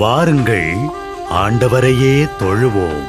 வாருங்கள், ஆண்டவரையே தொழுவோம்.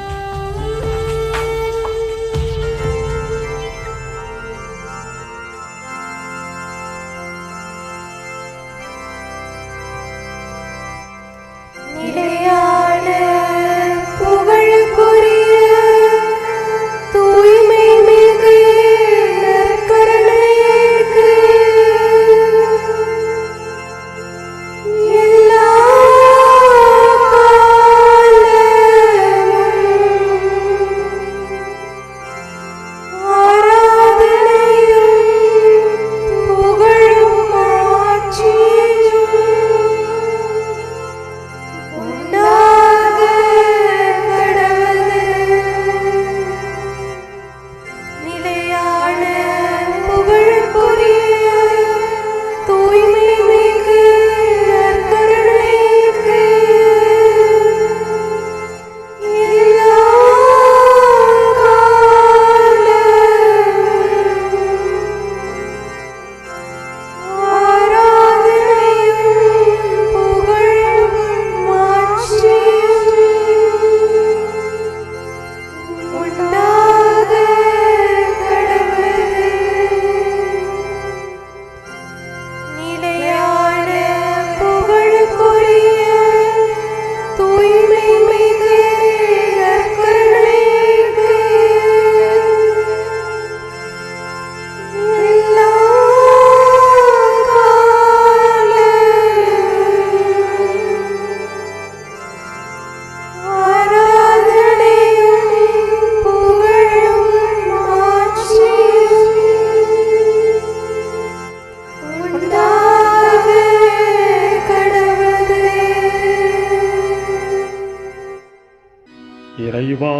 இறைவா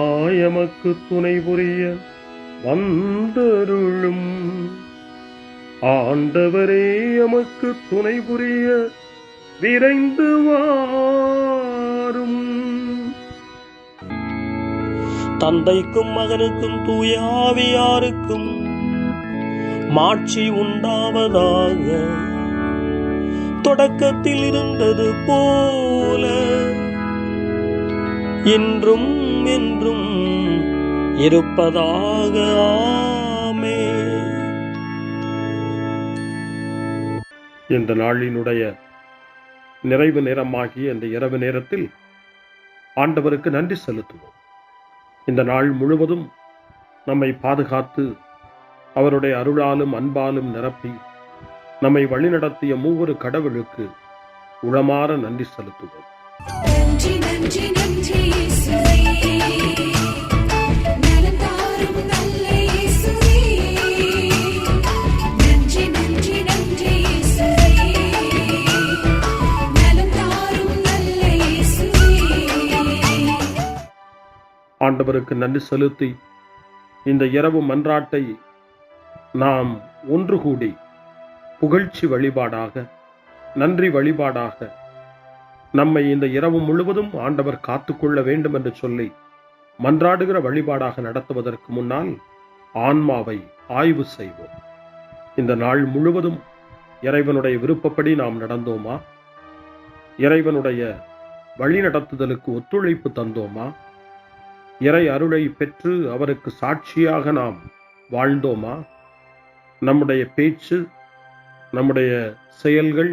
எமக்கு துணை புரிய வந்தருளும். ஆண்டவரே எமக்கு துணை புரிய விரைந்து வாரும். தந்தைக்கும் மகனுக்கும் தூய ஆவியாருக்கும் மாட்சி உண்டாவதாக. தொடக்கத்தில் இருந்தது போல இன்றும் என்றும் இருப்பதாக. ஆமென். இந்த நாளினுடைய நிறைவு நேரமாகிய இந்த இரவு நேரத்தில் ஆண்டவருக்கு நன்றி செலுத்துவோம். இந்த நாள் முழுவதும் நம்மை பாதுகாத்து அவருடைய அருளாலும் அன்பாலும் நிரப்பி நம்மை வழிநடத்திய மூவரு கடவுளுக்கு உளமாற நன்றி செலுத்துவோம். நன்றி நன்றி நன்றி இயேசுவே, நலம் தாரும் நல்ல இயேசுவே. நன்றி நன்றி நன்றி இயேசுவே, நலம் தாரும் நல்ல இயேசுவே. ஆண்டவருக்கு நன்றி செலுத்தி இந்த இரவு மன்றாட்டை நாம் ஒன்று கூடி புகழ்ச்சி வழிபாடாக, நன்றி வழிபாடாக நம்மை இந்த இரவு முழுவதும் ஆண்டவர் காத்துக்கொள்ள வேண்டும் என்று சொல்லி மன்றாடுகிற வழிபாடாக நடத்துவதற்கு முன்னால் ஆன்மாவை ஆய்வு செய்வோம். இந்த நாள் முழுவதும் இறைவனுடைய விருப்பப்படி நாம் நடந்தோமா? இறைவனுடைய வழி நடத்துதலுக்கு ஒத்துழைப்பு தந்தோமா? இறை அருளை பெற்று அவருக்கு சாட்சியாக நாம் வாழ்ந்தோமா? நம்முடைய பேச்சு, நம்முடைய செயல்கள்,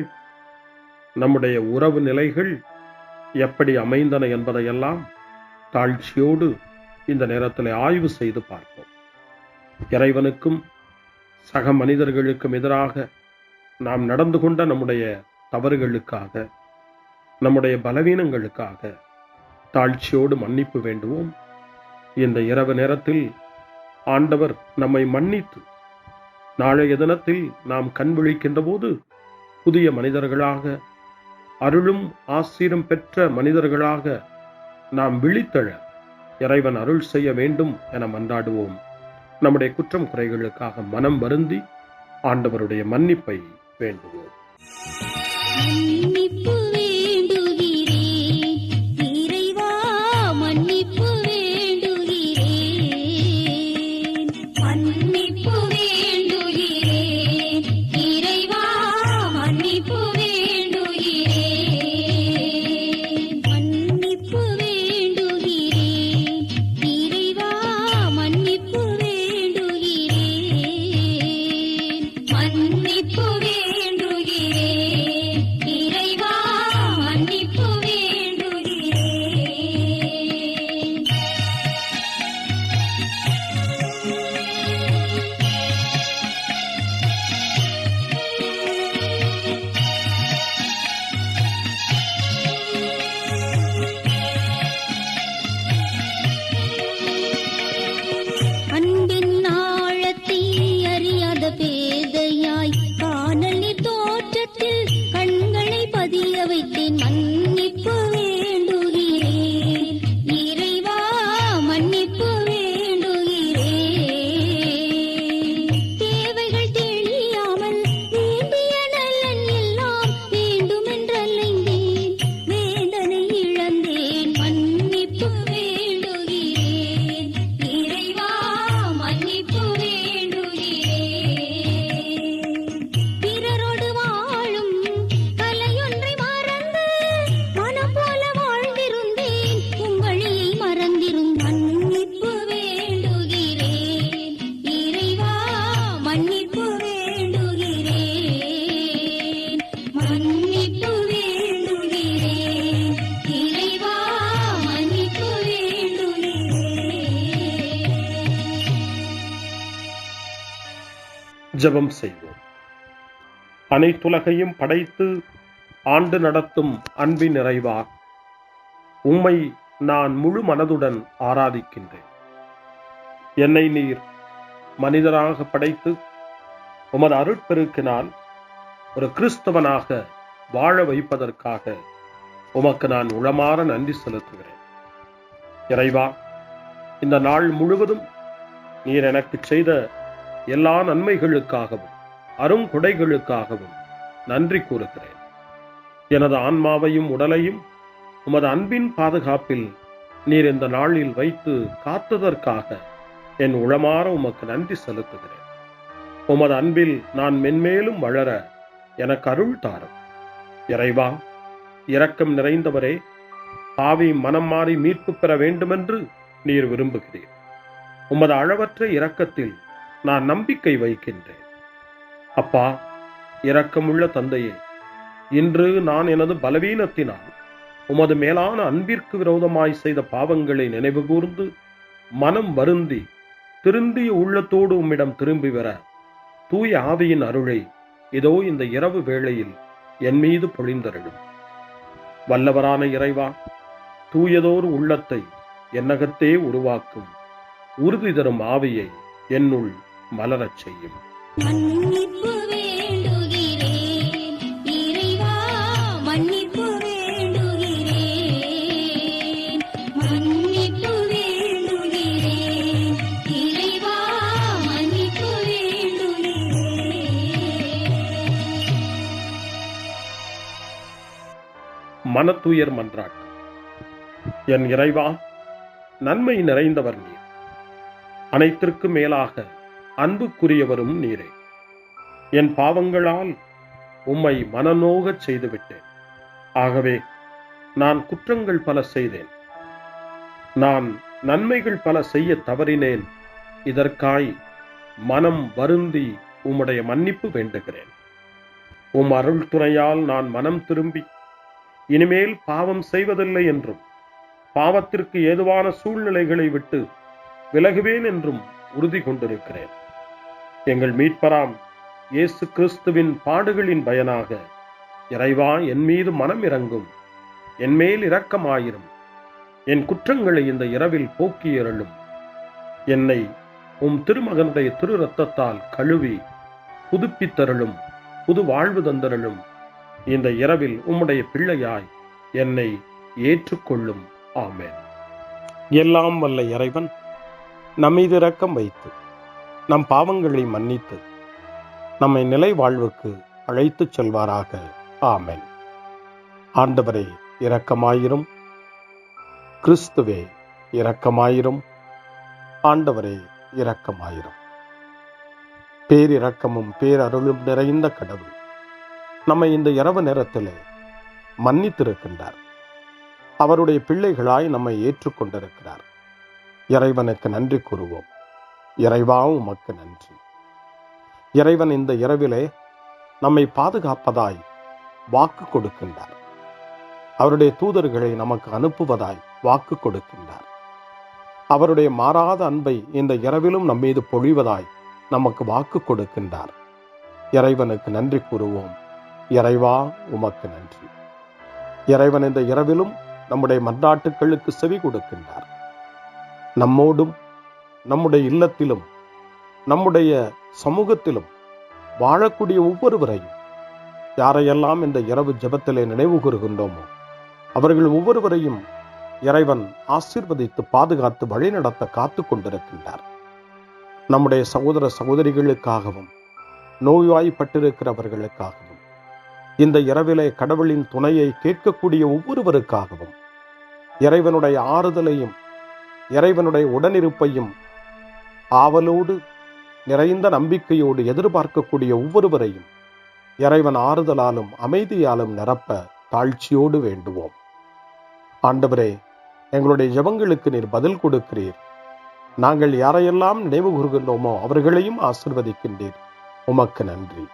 நம்முடைய உறவு நிலைகள் எப்படி அமைந்தன என்பதையெல்லாம் தாழ்ச்சியோடு இந்த நேரத்தில் ஆய்வு செய்து பார்ப்போம். இறைவனுக்கும் சக மனிதர்களுக்கும் எதிராக நாம் நடந்து கொண்ட நம்முடைய தவறுகளுக்காக, நம்முடைய பலவீனங்களுக்காக தாழ்ச்சியோடு மன்னிப்பு வேண்டுவோம். இந்த இரவு நேரத்தில் ஆண்டவர் நம்மை மன்னித்து நாளைய தினத்தில் நாம் கண் விழிக்கின்ற போது புதிய மனிதர்களாக, அருளும் ஆசீரும் பெற்ற மனிதர்களாக நாம் விழித்தெழ இறைவன் அருள் செய்ய வேண்டும் என மன்றாடுவோம். நம்முடைய குற்றம் குறைகளுக்காக மனம் வருந்தி ஆண்டவருடைய மன்னிப்பை வேண்டுவோம். மன்னிப்பு வேண்டுகிறேன் இறைவா மன்னிப்பு வேண்டுகிறேன் தேவைகள் தெரியாமல் வேண்டிய நலன் எல்லாம் வேண்டுமென்றலைந்தேன் வேதனை இழந்தேன் மன்னிப்பு வேண்டுகிறேன் இறைவா மன்னிப்பு வேண்டுகிறேன் பிறரோடு வாழும் கலையொன்றை மறந்து மனம் போல வாழ்ந்திருந்தேன் உங்களியை மறந்திரும் மன்னிப்பு வேண்டுகிறேன் இறைவா மன்னிப்பு வேண்டுகிறேன் மன்னிப்பு வேண்டுகிறேன் இறைவா மன்னிப்பு வேண்டுகிறேன். ஜெபம் செய்வோம். அனைத்துலகையும் படைத்து ஆண்டு நடத்தும் அன்பின் நிறைவா, உம்மை நான் முழு மனதுடன் ஆராதிக்கின்றேன். என்னை நீர் மனிதராக படைத்து உமது அருட்பெருக்கினால் ஒரு கிறிஸ்தவனாக வாழ வைப்பதற்காக உமக்கு நான் உளமாற நன்றி செலுத்துகிறேன். இறைவா, இந்த நாள் முழுவதும் நீர் எனக்கு செய்த எல்லா நன்மைகளுக்காகவும் அருங்கொடைகளுக்காகவும் நன்றி கூறுகிறேன். எனது ஆன்மாவையும் உடலையும் உமது அன்பின் பாதுகாப்பில் நீர் இந்த நாளில் வைத்து காத்ததற்காக என் உளமாற உமக்கு நன்றி செலுத்துகிறேன். உமது அன்பில் நான் மென்மேலும் வளர எனக்கு அருள் தாரும். இறைவா, இரக்கம் நிறைந்தவரே, பாவி மனம் மாறி மீட்பு பெற வேண்டுமென்று நீர் விரும்புகிறீர். உமது அளவற்ற இரக்கத்தில் நான் நம்பிக்கை வைக்கின்றேன். அப்பா, இரக்கமுள்ள தந்தையே, இன்று நான் எனது பலவீனத்தினால் உமது மேலான அன்பிற்கு விரோதமாய் செய்த பாவங்களை நினைவு கூர்ந்து மனம் வருந்தி திருந்திய உள்ளத்தோடு உம்மிடம் திரும்பி வர தூய ஆவியின் அருளை இதோ இந்த இரவு வேளையில் என் மீது பொழிந்தருளும். வல்லவரான இறைவா, தூயதோர் உள்ளத்தை என்னகத்தே உருவாக்கும் உறுதி தரும் ஆவியை என்னுள் மலரச் செய்யும். மன்னிப்பு வேண்டுகிறேன் இறைவா மன்னிப்பு வேண்டுகிறேன் மன்னிப்பு வேண்டுகிறேன் இறைவா மன்னிப்பு வேண்டுகிறேன். மனத்துயர் மன்றாட்டு. என் இறைவா, நன்மை நிறைந்தவர் நீர், அனைத்திற்கு மேலாக அன்புக்குரியவரும் நீரே. என் பாவங்களால் உம்மை மனநோகச் செய்துவிட்டேன். ஆகவே நான் குற்றங்கள் பல செய்தேன். நான் நன்மைகள் பல செய்ய தவறினேன். இதற்காய் மனம் வருந்தி உம்முடைய மன்னிப்பு வேண்டுகிறேன். உம் அருள் துணையால் நான் மனம் திரும்பி இனிமேல் பாவம் செய்வதில்லை என்றும் பாவத்திற்கு ஏதுவான சூழ்நிலைகளை விட்டு விலகுவேன் என்றும் உறுதி கொண்டிருக்கிறேன். எங்கள் மீட்பராம் இயேசு கிறிஸ்துவின் பாடுகளின் பயனாக இறைவா, என் மீது மனம் இறங்கும், என் மேல் இரக்கமாயிரும். என் குற்றங்களை இந்த இரவில் போக்கியருளும். என்னை உம் திருமகனுடைய திரு இரத்தத்தால் கழுவி புதுப்பித்தருளும், புது வாழ்வு தந்தருளும். இந்த இரவில் உம்முடைய பிள்ளையாய் என்னை ஏற்றுக்கொள்ளும். ஆமென். எல்லாம் வல்ல இறைவன் நம்மீது இரக்கம் வைத்து நம் பாவங்களை மன்னித்து நம்மை நிலை வாழ்வுக்கு அழைத்துச் செல்வாராக. ஆமென். ஆண்டவரே இரக்கமாயிரும். கிறிஸ்துவே இரக்கமாயிரும். ஆண்டவரே இரக்கமாயிரும். பேரிரக்கமும் பேரருளும் நிறைந்த கடவுள் நம்மை இந்த இரவு நேரத்திலே மன்னித்திருக்கின்றார். அவருடைய பிள்ளைகளாய் நம்மை ஏற்றுக்கொண்டிருக்கிறார். இறைவனுக்கு நன்றி கூறுவோம். இறைவா, உமக்கு நன்றி. இறைவன் இந்த இரவிலே நம்மை பாதுகாப்பதாய் வாக்கு கொடுக்கின்றார். அவருடைய தூதர்களை நமக்கு அனுப்புவதாய் வாக்கு கொடுக்கின்றார். அவருடைய மாறாத அன்பை இந்த இரவிலும் நம்மீது பொழிவதாய் நமக்கு வாக்கு கொடுக்கின்றார். இறைவனுக்கு நன்றி கூறுவோம். இறைவா, உமக்கு நன்றி. இறைவன் இந்த இரவிலும் நம்முடைய மன்றாட்டுக்களுக்கு செவி கொடுக்கின்றார். நம்மோடும் நம்முடைய இல்லத்திலும் நம்முடைய சமூகத்திலும் வாழக்கூடிய ஒவ்வொருவரையும் யாரையெல்லாம் இந்த இரவு ஜெபத்திலே நினைவு கூறுகின்றோமோ அவர்கள் ஒவ்வொருவரையும் இறைவன் ஆசீர்வதித்து பாதுகாத்து வழிநடத்த காத்து கொண்டிருக்கின்றார். நம்முடைய சகோதர சகோதரிகளுக்காகவும் நோய்வாய்ப்பட்டிருக்கிறவர்களுக்காகவும் இந்த இரவிலே கடவுளின் துணையை கேட்கக்கூடிய ஒவ்வொருவருக்காகவும் இறைவனுடைய ஆறுதலையும் இறைவனுடைய உடனிருப்பையும் ஆவலோடு நிறைந்த நம்பிக்கையோடு எதிர்பார்க்கக்கூடிய ஒவ்வொருவரையும் இறைவன் ஆறுதலாலும் அமைதியாலும் நிரப்ப தாழ்ச்சியோடு வேண்டுவோம். ஆண்டவரே, எங்களுடைய ஜெபங்களுக்கு நீர் பதில் கொடுக்கிறீர். நாங்கள் யாரையெல்லாம் நினைவு கூறுகின்றோமோ அவர்களையும் ஆசீர்வதிக்கின்றீர். உமக்கு நன்றி.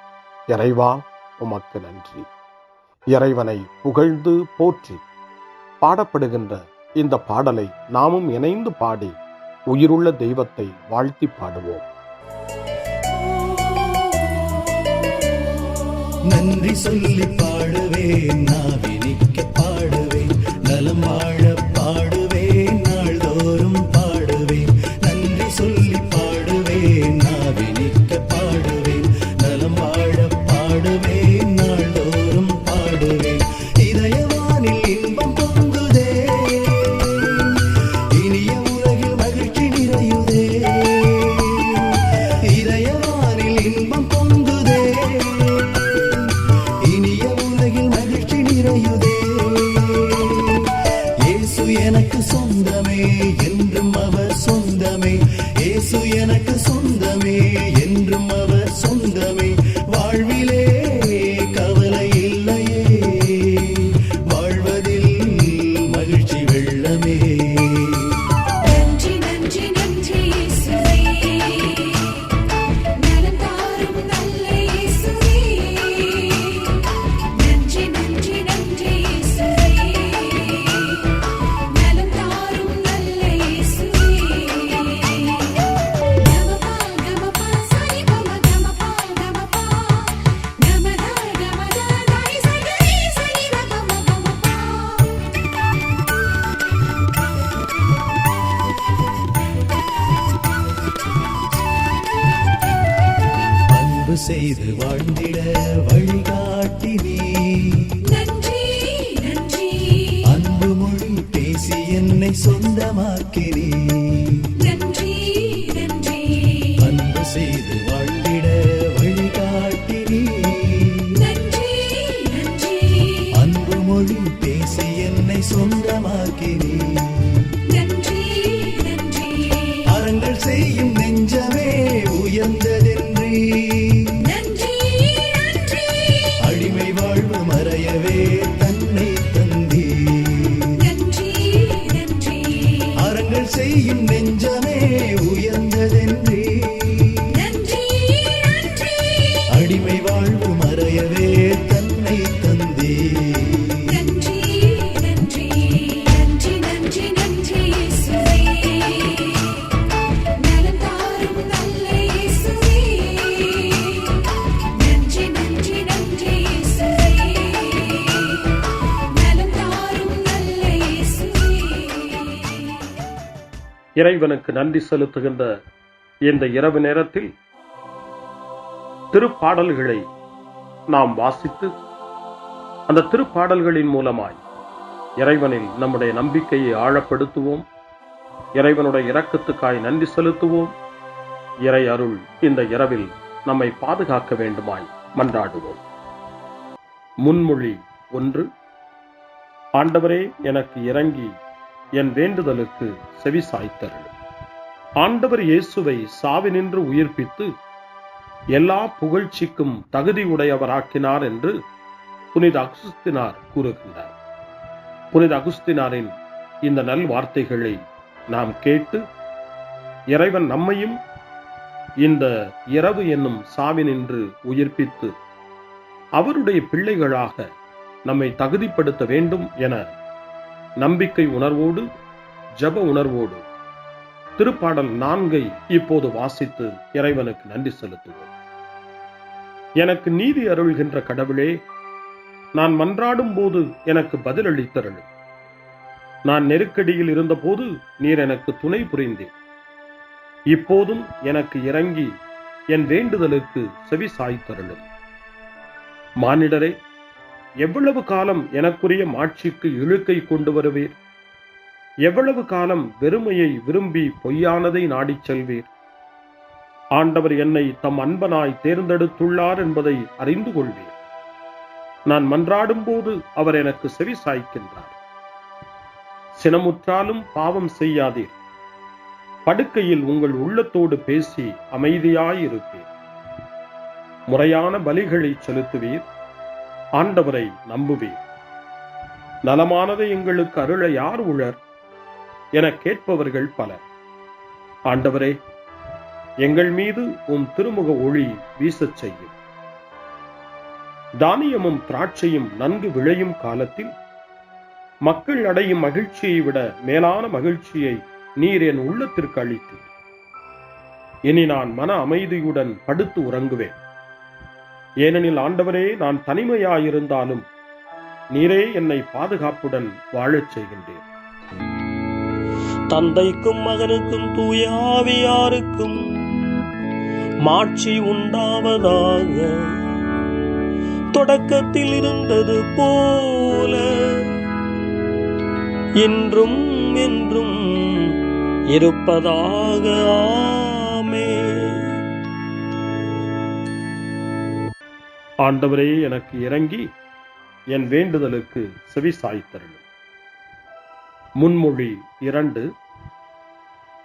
இறைவா, உமக்கு நன்றி. இறைவனை புகழ்ந்து போற்றி பாடப்படுகின்ற இந்த பாடலை நாமும் இணைந்து பாடி உயிருள்ள தெய்வத்தை வாழ்த்தி பாடுவோம். நன்றி சொல்லி பாடுவேன், நாவினிக்க பாடுவேன், நலம் வாழ பாடுவேன், நாள்தோறும் பாடுவேன். நன்றி சொல்லி பாடுவேன், நாவினிக்க பாடுவேன், நலம் வாழ பாடுவேன், நாள்தோறும் பாடுவேன். இதயவானில் இன்பம் பொங்குதே, இனிய உலகில் மகிழ்ச்சி நிறையுதே. இதயவானில் இன்பம் பொங்குதே, இனிய உலகில் மகிழ்ச்சி நிறையுதே. இயேசு எனக்கு சொந்தமே, என்றும் அவர் சொந்தமே. இயேசு எனக்கு சொந்தமே, என்றும் அவர் சொந்தமே. வாழ்விலே கவலை இல்லையே, வாழ்வதில் மகிழ்ச்சி வெள்ளமே. நன்றி நன்றி நன்றி இயேசுவே, நலம் தாரும் நல்ல இயேசுவே. நன்றி நன்றி நன்றி இயேசுவே, நலம் தாரும் நல்ல இயேசுவே. கமபா கமபா சரி கம கமபா கமபா கமதா கமதா தாய் சரி சரி கமபா கமபா. அன்பு செய்து வாழ்ந்திட வழிகாட்டி நீ, நன்றி நன்றி அன்பு மொழி பேசி என்னை சொந்தமாக்கி நீ. நன்றி நன்றி அன்பு செய்து வாழ்ந்திட வழிகாட்டி நீ, நன்றி நன்றி அன்பு மொழி பேசி என்னை சொந்தமாக்கி நீ. நன்றி நன்றி அறங்கள் செய்யும் நெஞ்சமே உயர்ந்ததென்றி, நன்றி நன்றி அடிமை வாழ்வு மறையவே தன்னை தந்தி. நன்றி நன்றி அறங்கள் செய்யும் நெஞ்சமே உயர்ந்ததென்றி, நன்றி நன்றி அடிமை வாழ்வு மறையவே தன்னை தந்தி. நன்றி நன்றி நன்றி நன்றி நன்றி இயேசுவே, நலம் தாரும் நல்ல இயேசுவே. நன்றி நன்றி நன்றி இயேசுவே, நலம் தாரும் நல்ல இயேசுவே. இறைவனுக்கு நன்றி செலுத்துகின்ற இந்த இரவு நேரத்தில் திருப்பாடல்களை நாம் வாசித்து அந்த திருப்பாடல்களின் மூலமாய் இறைவனில் நம்முடைய நம்பிக்கையை ஆழப்படுத்துவோம். இறைவனுடைய இரக்கத்துக்காய் நன்றி செலுத்துவோம். இறை அருள் இந்த இரவில் நம்மை பாதுகாக்க வேண்டுமாய் மன்றாடுவோம். முன்மொழி 1. ஆண்டவரே, எனக்கு இறங்கி என் வேண்டுதலுக்கு செவி சாய்த்தருளும். ஆண்டவர் இயேசுவை சாவினின்று உயிர்ப்பித்து எல்லா புகழ்ச்சிக்கும் தகுதியுடையவராக்கினார் என்று புனித அகுஸ்தினார் கூறுகின்றார். புனித அகுஸ்தினாரின் இந்த நல் வார்த்தைகளை நாம் கேட்டு இறைவன் நம்மையும் இந்த இரவு என்னும் சாவினின்று உயிர்ப்பித்து அவருடைய பிள்ளைகளாக நம்மை தகுதிப்படுத்த வேண்டும் என நம்பிக்கை உணர்வோடு ஜப உணர்வோடு திருப்பாடல் 4 இப்போது வாசித்து இறைவனுக்கு நன்றி செலுத்துவோம். எனக்கு நீதி அருள்கின்ற கடவுளே, நான் மன்றாடும் போது எனக்கு பதிலளித்தருளும். நான் நெருக்கடியில் இருந்தபோது நீர் எனக்கு துணை புரிந்தீர். இப்போதும் எனக்கு இறங்கி என் வேண்டுதலுக்கு செவி சாய்த்தருளும். மானிடரே, எவ்வளவு காலம் எனக்குரிய மாட்சிக்கு இழுக்கை கொண்டு வருவீர்? எவ்வளவு காலம் வெறுமையை விரும்பி பொய்யானதை நாடிச் செல்வீர்? ஆண்டவர் என்னை தம் அன்பனாய் தேர்ந்தெடுத்துள்ளார் என்பதை அறிந்து கொள்வீர். நான் மன்றாடும் போது அவர் எனக்கு செவி சாய்க்கின்றார். சினமுற்றாலும் பாவம் செய்யாதீர். படுக்கையில் உங்கள் உள்ளத்தோடு பேசி அமைதியாயிருப்பீர். முறையான பலிகளை செலுத்துவீர். ஆண்டவரை நம்புவீர். நலமானதை எங்களுக்கு அருள யார் உளர் என கேட்பவர்கள் பலர். ஆண்டவரே, எங்கள் மீது உம் திருமுக ஒளி வீசச் செய்யும். தானியமும் திராட்சையும் நன்கு விளையும் காலத்தில் மக்கள் அடையும் மகிழ்ச்சியை விட மேலான மகிழ்ச்சியை நீர் என் உள்ளத்திற்கு அளித்தீர். இனி நான் மன அமைதியுடன் படுத்து உறங்குவேன். ஏனெனில் ஆண்டவரே, நான் தனிமையாயிருந்தாலும் நீரே என்னை பாதுகாப்புடன் வாழச் செய்கின்றேன். தந்தைக்கும் மகனுக்கும் தூய ஆவியாருக்கும் மாட்சி உண்டாவதாக. தொடக்கத்தில் இருந்தது போல இன்றும் என்றும் இருப்பதாக. ஆமென். ஆண்டவரே, எனக்கு இறங்கி என் வேண்டுதலுக்கு செவி சாய்த்தருளும். முன்மொழி 2.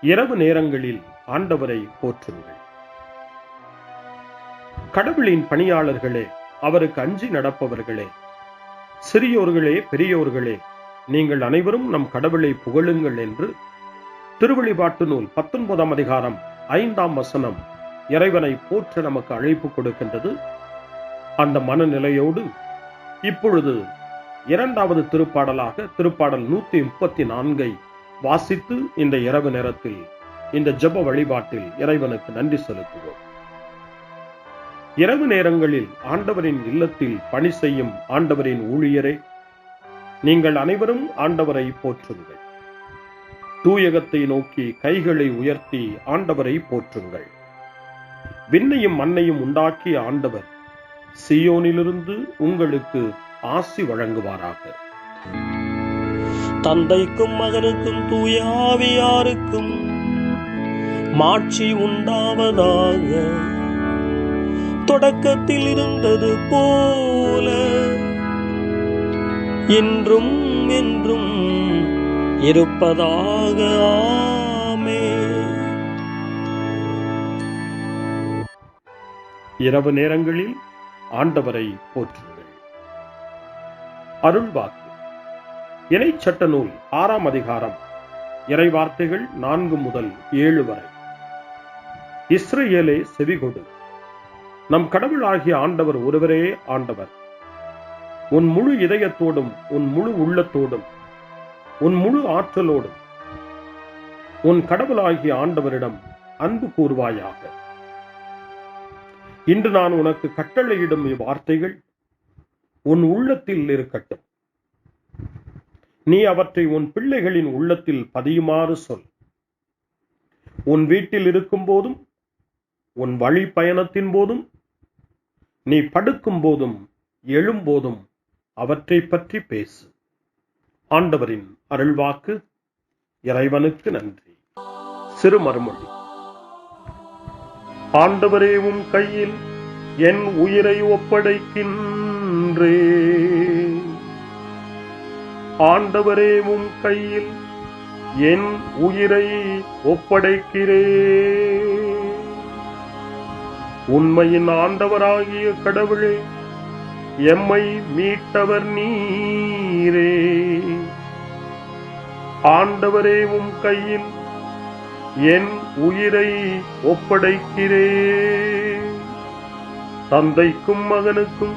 இரவு நேரங்களில் ஆண்டவரை போற்றுங்கள். கடவுளின் பணியாளர்களே, அவருக்கு அஞ்சி நடப்பவர்களே, சிறியோர்களே பெரியோர்களே, நீங்கள் அனைவரும் நம் கடவுளை புகழுங்கள் என்று திருவெளிப்பாட்டு நூல் 19ஆம் அதிகாரம் 5ஆம் வசனம் இறைவனை போற்ற நமக்கு அழைப்பு கொடுக்கின்றது. அந்த மனநிலையோடு இப்பொழுது 2வது திருப்பாடலாக திருப்பாடல் 134 வாசித்து இந்த இரவு நேரத்தில் இந்த ஜெப வழிபாட்டில் இறைவனுக்கு நன்றி செலுத்துவோம். இரவு நேரங்களில் ஆண்டவரின் இல்லத்தில் பணி செய்யும் ஆண்டவரின் ஊழியரே, நீங்கள் அனைவரும் ஆண்டவரை போற்றுங்கள். தூயகத்தை நோக்கி கைகளை உயர்த்தி ஆண்டவரை போற்றுங்கள். விண்ணையும் மண்ணையும் உண்டாக்கிய ஆண்டவர் சீயோனிலிருந்து உங்களுக்கு ஆசி வழங்குவாராக. தந்தைக்கும் மகனுக்கும் தூய ஆவியாருக்கும் மாட்சி உண்டாவதாக. தொடக்கத்தில் இருந்தது போல இன்றும் என்றும் இருப்பதாக. ஆமென். இரவு நேரங்களில் ஆண்டவரை போற்றுங்கள். அருள்வாக்கு இணைச்சட்ட நூல் 6ஆம் அதிகாரம் இறைவார்த்தைகள் 4 முதல் 7 வரை. இஸ்ரவேலே, செவிகொடு. நம் கடவுளாகிய ஆண்டவர் ஒருவரே ஆண்டவர். உன் முழு இதயத்தோடும் உன் முழு உள்ளத்தோடும் உன் முழு ஆற்றலோடும் உன் கடவுளாகிய ஆண்டவரிடம் அன்பு கூர்வாயாக. இன்று நான் உனக்கு கட்டளையிடும் இவ்வார்த்தைகள் உன் உள்ளத்தில் இருக்கட்டும். நீ அவற்றை உன் பிள்ளைகளின் உள்ளத்தில் பதியுமாறு சொல். உன் வீட்டில் இருக்கும் போதும் உன் வழி பயணத்தின் போதும் நீ படுக்கும் போதும் எழும்போதும் அவற்றை பற்றி பேசு. ஆண்டவரின் அருள்வாக்கு. இறைவனுக்கு நன்றி. சிறு மறுமொழி. ஆண்டவரே, உம் கையில் என் உயிரை ஒப்படைக்கின்றேன். ஆண்டவரே, உம் கையில் என் உயிரை ஒப்படைக்கிறேன். உண்மையின் ஆண்டவராகிய கடவுளே, எம்மை மீட்டவர் நீரே. ஆண்டவரே, உம் கையில் என் உயிரை ஒப்படைக்கிறேன். தந்தைக்கும் மகனுக்கும்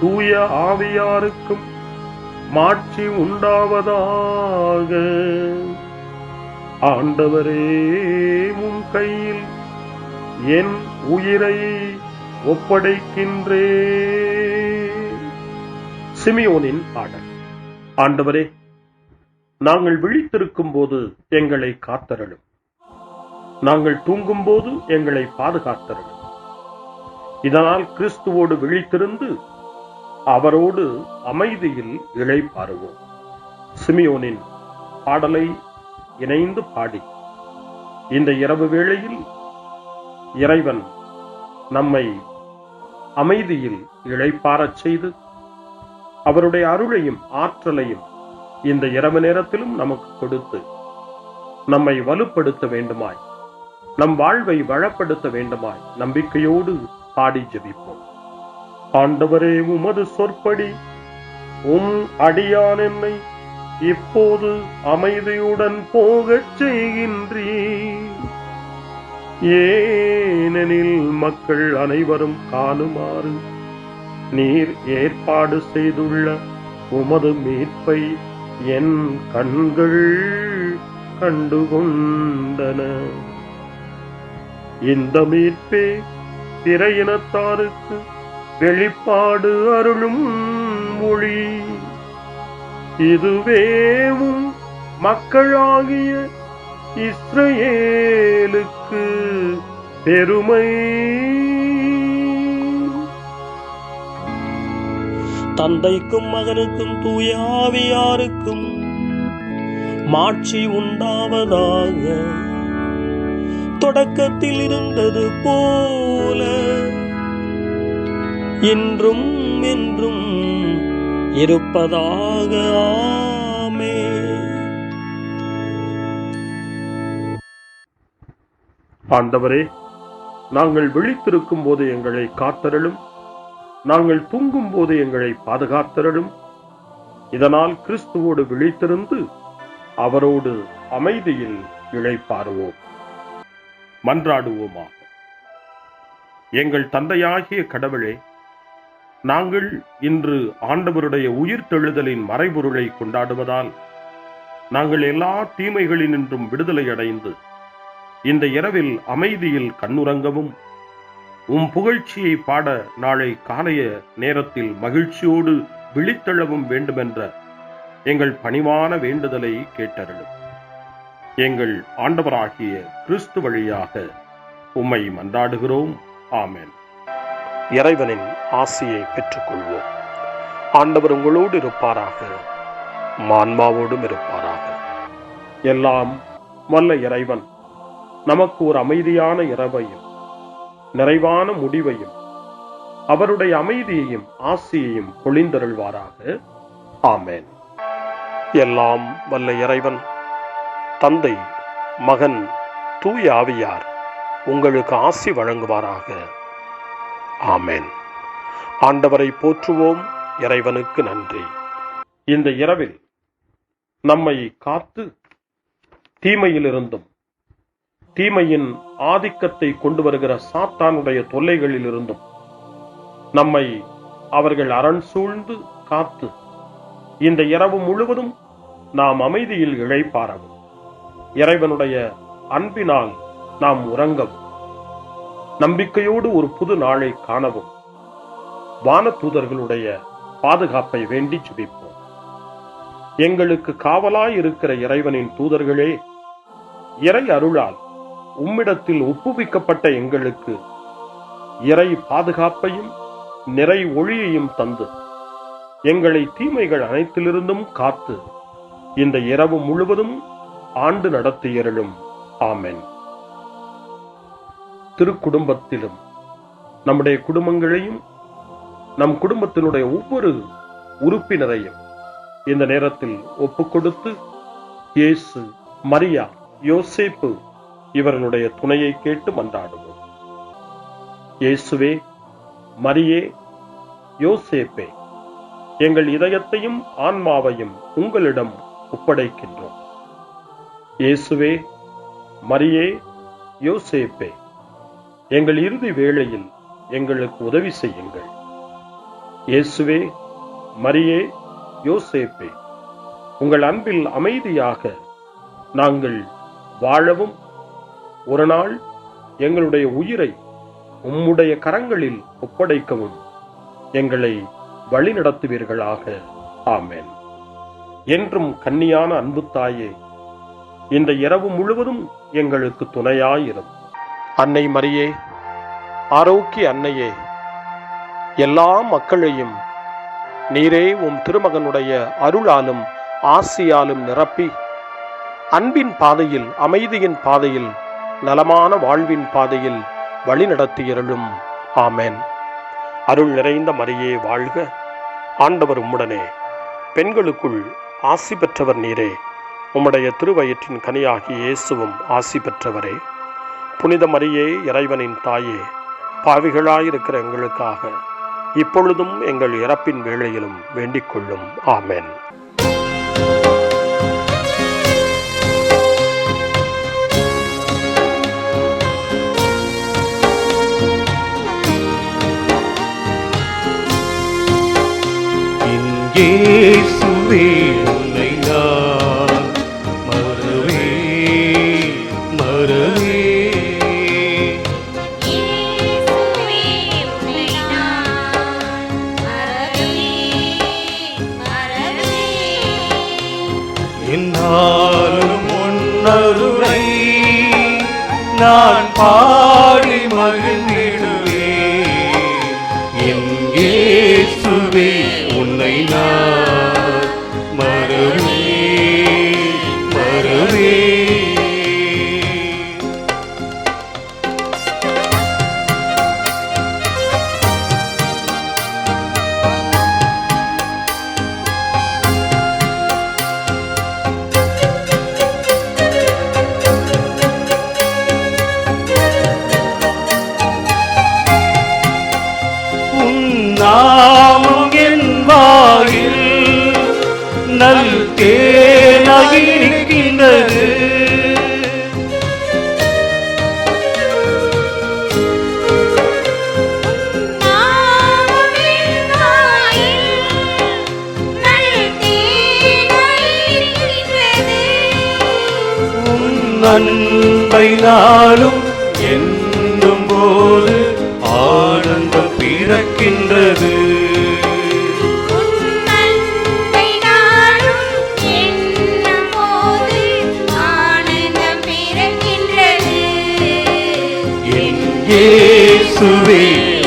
தூய ஆவியாருக்கும் மாட்சி உண்டாவதாக. ஆண்டவரே, உம் கையில் என் உயிரை ஒப்படைக்கின்றேன். சிமியோனின் பாடல். ஆண்டவரே, நாங்கள் விழித்திருக்கும் போது எங்களை காத்தருளும். நாங்கள் தூங்கும் போது எங்களை பாதுகாத்தருளும். இதனால் கிறிஸ்துவோடு விழித்திருந்து அவரோடு அமைதியில் இளைப்பாறுவோம். சிமியோனின் பாடலை இணைந்து பாடி இந்த இரவு வேளையில் இறைவன் நம்மை அமைதியில் இளைப்பாறச் செய்து அவருடைய அருளையும் ஆற்றலையும் இந்த இரவு நேரத்திலும் நமக்கு கொடுத்து நம்மை வலுப்படுத்த வேண்டுமாய், நம் வாழ்வை வளப்படுத்த வேண்டுமாய் நம்பிக்கையோடு பாடி ஜெபிப்போம். ஆண்டவரே, உமது சொற்படி அடியான் என்னை இப்போது அமைதியுடன் போகச் செய்கின்றீர். ஏனெனில் மக்கள் அனைவரும் காணுமாறு நீர் ஏற்பாடு செய்துள்ள உமது மீட்பை என் கண்கள் கண்டுகொண்டன. இந்த மீட்பே பிற இனத்தாருக்கு வெளிப்பாடு அருளும் மொழி. இதுவேவும் மக்களாகிய இஸ்ரவேலுக்கு பெருமை. தந்தைக்கும் மகனுக்கும் தூய ஆவியாருக்கும் மாட்சி உண்டாவதாக. தொடக்கத்தில் இருந்தது போல இன்றும் என்றும் இருப்பதாக. ஆமென். ஆண்டவரே, நாங்கள் விழித்திருக்கும் போது எங்களை காத்தருளும், நாங்கள் தூங்கும் போது எங்களை பாதுகாத்தருளும். இதனால் கிறிஸ்துவோடு விழித்திருந்து அவரோடு அமைதியில் இளைப்பாறுவோம். மன்றாடுவோமாக. எங்கள் தந்தையாகிய கடவுளே, நாங்கள் இன்று ஆண்டவருடைய உயிர்த்தெழுதலின் மறைபொருளை கொண்டாடுவதால் நாங்கள் எல்லா தீமைகளினின்றும் விடுதலை அடைந்து இந்த இரவில் அமைதியில் கண்ணுறங்கவும் புகழ்ச்சியை பாட நாளை காலைய நேரத்தில் மகிழ்ச்சியோடு விழித்தெழவும் வேண்டுமென்ற எங்கள் பணிவான வேண்டுதலை கேட்டருளும். எங்கள் ஆண்டவராகிய கிறிஸ்து வழியாக உம்மை மன்றாடுகிறோம். ஆமென். இறைவனின் ஆசியை பெற்றுக்கொள்வோம். ஆண்டவர் உங்களோடு இருப்பாராக, ஆன்மாவோடும் இருப்பாராக. எல்லாம் வல்ல இறைவன் நமக்கு ஒரு அமைதியான இரவையும் நிறைவான முடிவையும் அவருடைய அமைதியையும் ஆசியையும் பொழிந்தருள்வாராக. ஆமென். எல்லாம் வல்ல இறைவன் தந்தை, மகன், தூய ஆவியார் உங்களுக்கு ஆசி வழங்குவாராக. ஆமென். ஆண்டவரை போற்றுவோம். இறைவனுக்கு நன்றி. இந்த இரவில் நம்மை காத்து தீமையிலிருந்தும் தீமையின் ஆதிக்கத்தை கொண்டு வருகிற சாத்தானுடைய தொல்லைகளிலிருந்தும் நம்மை அவர்கள் அரண் சூழ்ந்து காத்து இந்த இரவு முழுவதும் நாம் அமைதியில் இளைப்பாறவும், இறைவனுடைய அன்பினால் நாம் உறங்கவும், நம்பிக்கையோடு ஒரு புது நாளை காணவும் வானதூதர்களுடைய பாதுகாப்பை வேண்டி ஜெபிப்போம். எங்களுக்கு காவலாய் இருக்கிற இறைவனின் தூதர்களே, இறை அருளால் உம்மிடத்தில் ஒப்புவிக்கப்பட்ட எங்களுக்கு இறை பாதுகாப்பையும் நிறை ஒளியையும் தந்து எங்களை தீமைகள் அனைத்திலிருந்தும் காத்து இந்த இரவு முழுவதும் ஆண்டு நடத்தியருளும். ஆமென். திருக்குடும்பத்திலும் நம்முடைய குடும்பங்களையும் நம் குடும்பத்தினுடைய ஒவ்வொரு உறுப்பினரையும் இந்த நேரத்தில் ஒப்புக்கொடுத்து இயேசு, மரியா, யோசேப்பு இவர்களுடைய துணையை கேட்டு மன்றாடுவோம். இயேசுவே, மரியே, யோசேப்பே, எங்கள் இதயத்தையும் ஆன்மாவையும் உங்களிடம் ஒப்படைக்கின்றோம். இயேசுவே, மரியே, யோசேப்பே, எங்கள் இறுதி வேளையில் எங்களுக்கு உதவி செய்யுங்கள். இயேசுவே, மரியே, யோசேப்பே, உங்கள் அன்பில் அமைதியாக நாங்கள் வாழவும் ஒரு நாள் எங்களுடைய உயிரை உம்முடைய கரங்களில் ஒப்படைக்கவும் எங்களை வழிநடத்துவீர்களாக. ஆமென். என்றும் கன்னியான அன்பு தாயே, இந்த இரவு முழுவதும் எங்களுக்கு துணையாயிரும். அன்னை மரியே, ஆரோக்கிய அன்னையே, எல்லா மக்களையும் நீரே உம் திருமகனுடைய அருளாலும் ஆசியாலும் நிரப்பி அன்பின் பாதையில், அமைதியின் பாதையில், நலமான வாழ்வின் பாதையில் வழிநடத்தியருளும். ஆமென். அருள் நிறைந்த மரியே வாழ்க, ஆண்டவர் உம்முடனே, பெண்களுக்குள் ஆசி பெற்றவர் நீரே, உம்முடைய திருவயிற்றின் கனியாகிய இயேசுவும் ஆசி பெற்றவரே. புனித மரியே, இறைவனின் தாயே, பாவிகளாயிருக்கிற எங்களுக்காக இப்பொழுதும் எங்கள் இறப்பின் வேளையிலும் வேண்டிக் கொள்ளும். ஆமென். இயேசுவே உன்னை நான் மறவேன், மறவேன். இயேசுவே உம்மை நான் மறவேன், மறவேன். என்னாலும் உன்னருளை நான் பாடி மகிழ்ந்திடுவேன். என் இயேசுவே உன்னை நான் மறவேன், மறவேன். நாமம் என் வாயில் நல் தேனாயிருக்கின்றது. நாமம் என் வாயில் நல் தேனாயிருக்கின்றது. உன் அன்பை நாளும் எண்ணும் போது ஆனந்தம் பிறக்கின்றது. உன் அன்பை நாளும் எண்ணும் போது ஆனந்தம் பிறக்கின்றது. என் இயேசுவே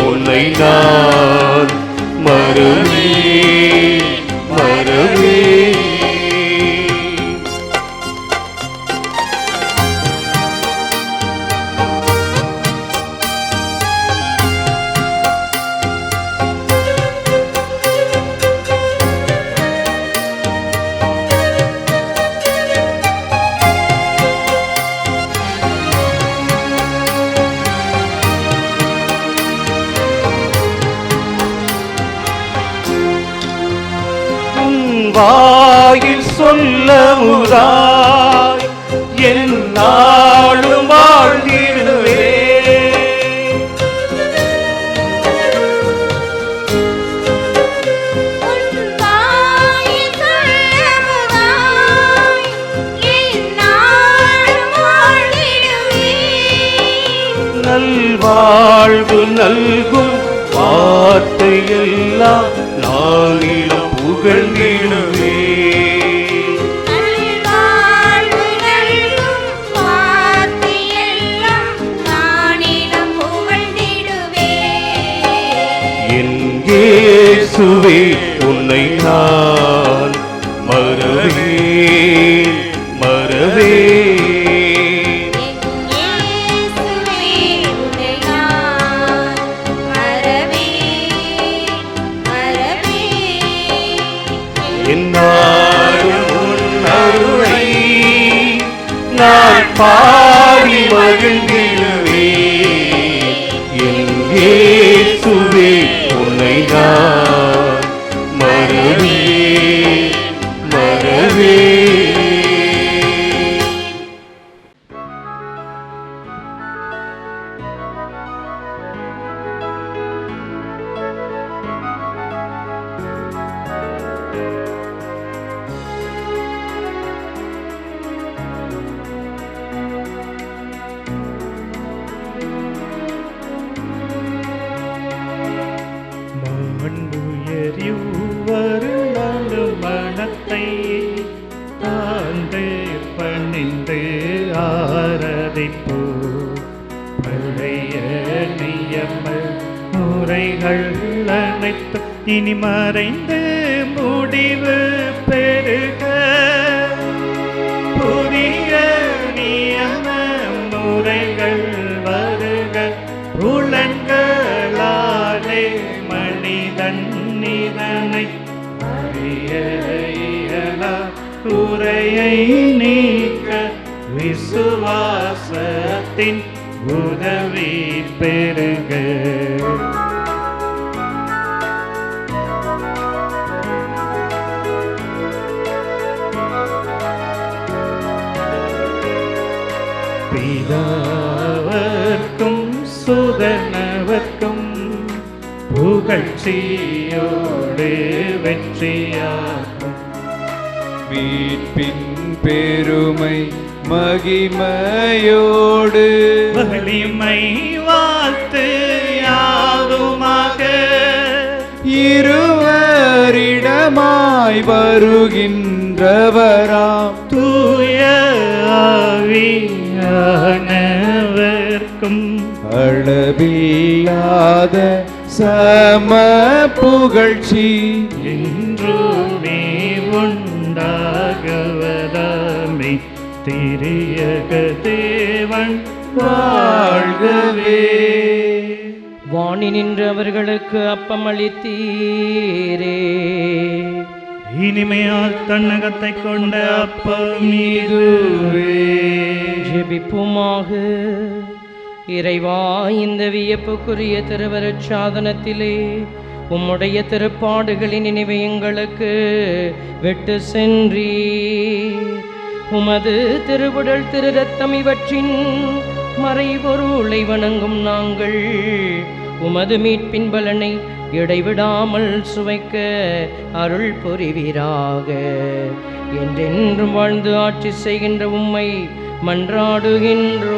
உன்னை நான் மறவேன், மறவேன். வாயில் சொல்ல முதாய் என் நாளும் வாழ்ந்திடுவே. உன் வாயில் சொல்லமுதாய் என் நாளும் வாழ்ந்திடுவேன். நல்வாழ்வு நல்கும் வார்த்தையெல்லாம் நானிலம் புகழ்ந்திடுவே. நல்வாழ்வு நல்கும் வார்த்தையெல்லாம் நானிலம் புகழ்ந்திடுவேன். என் இயேசுவே உன்னை நான் மறவேன், மறவேன். இயேசுவே உம்மை நான் மறவேன், மறவேன். என்னாலும் உன் அருளை நான் பாடி மகிழ்ந்திடுவேன். என் இயேசுவே உன்னை நான் மறவேன், மறவேன். மனத்தை தாழ்ந்து பணிந்து ஆராதிப்போ. பழைய நியம முறைகள் அனைத்து இனி மறைந்து முடிவு பெருக புதிய நியம முறைகள் வருக புலன்களாலே மனிதன் இதனை அறிய இயலா குறையை நீக்க விசுவாசத்தின் உதவி பெருக. பிதாவர்க்கும் சுதனவர்க்கும் புகழ்ச்சியோடு வெற்றியாகும் மீட்பின் பெருமை மகிமையோடு வலிமை வாழ்த்து யாதுமாக இருவரிடமாய் வருகின்றவராம் தூய ஆவியானவர்க்கும் அளவில்லாத சம புகழ்ச்சி என்றுமே உண்டாகுவதாமே திரியக தேவன் வாழ்கவே. வாணி நின்று அவர்களுக்கு அப்பம் அளித்தீரே, இனிமையால் தன்னகத்தை கொண்ட அப்பம் இதுவே. ஜெபிப்புமாக. இறைவா, இந்த வியப்புக்குரிய திருவருட் சாதனத்திலே உம்முடைய திருப்பாடுகளின் நினைவை எங்களுக்கு விட்டு சென்றீர். உமது திருவுடல் திரு ரத்தம் இவற்றின் மறைபொருளை வணங்கும் நாங்கள் உமது மீட்பின் பலனை இடைவிடாமல் சுவைக்க அருள் புரிவீராக. என்றென்றும் வாழ்ந்து ஆட்சி செய்கின்ற உம்மை மன்றாடுகின்றோம்.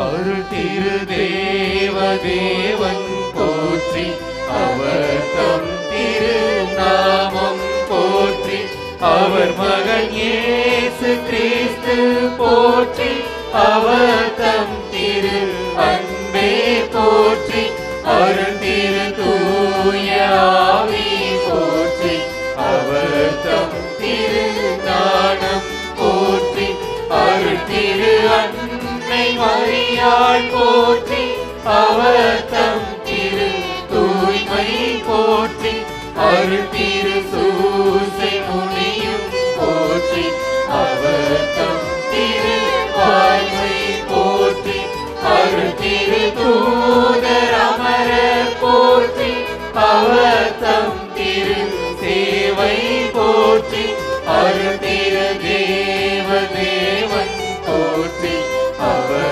அருள் திரு தேவன் போற்றி, அவர் தம் திரு நாமம் போற்றி, அவர் மகன் இயேசு கிறிஸ்து போற்றி, அவர் தம் திரு அன்பே போற்றி, அருள் திரு தூய ஆவி போற்றி, அவர் தம் திரு ஞானம் போற்றி, அருள் திரு அன்னை மரியாள் போற்றி, அவர் தம் திரு தூய்மை போற்றி, அருள் திரு சூசை முனியும் போற்றி, அவர் தம் திரு வாய்மை போற்றி, அருள் திரு தூதர் அமர போற்றி. போற்றி அருள் திரு தேவ தேவன் போற்றி அவர்